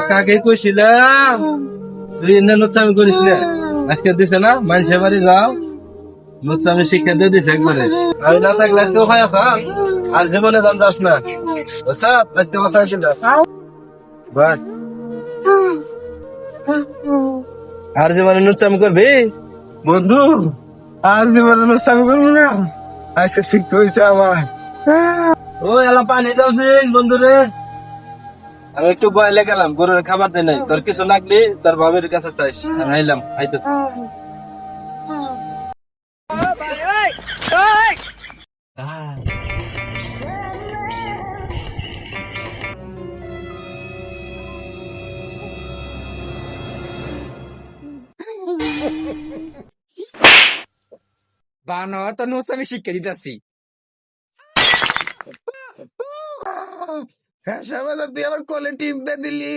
কাকে কইছিলাম তুই এনে নোচ্চামি করিস না। আজকে দিছে না মানুষের বাড়ি যাও, নোচ্চামি শিক্ষা দিয়ে দিছে একবারে। আমি না থাকলে আজকে ওখানে থাক, আর জীবনে দাম যাস না। বুঝছা? আজকে কথা ছিল বাস, আর জীবনে নোচ্চামি করবি বন্ধু, আর জীবনে নোচ্চামি করবো না। আজকে শিখতে হয়েছে আমার। ও এলা পানি দাও দিন বন্ধু রে। আমি একটু বয়লে গেলাম, গরুর খাবার দেয় নাই। তোর কিছু লাগলি তোর বাবার কাছে চাইস, আমি আইলাম আইতে। বানর তো নোস আমি শিক্ষা দিতেছি। হ্যাঁ শ্যামলা, তুই আমার কোলে টিপতে দিলি,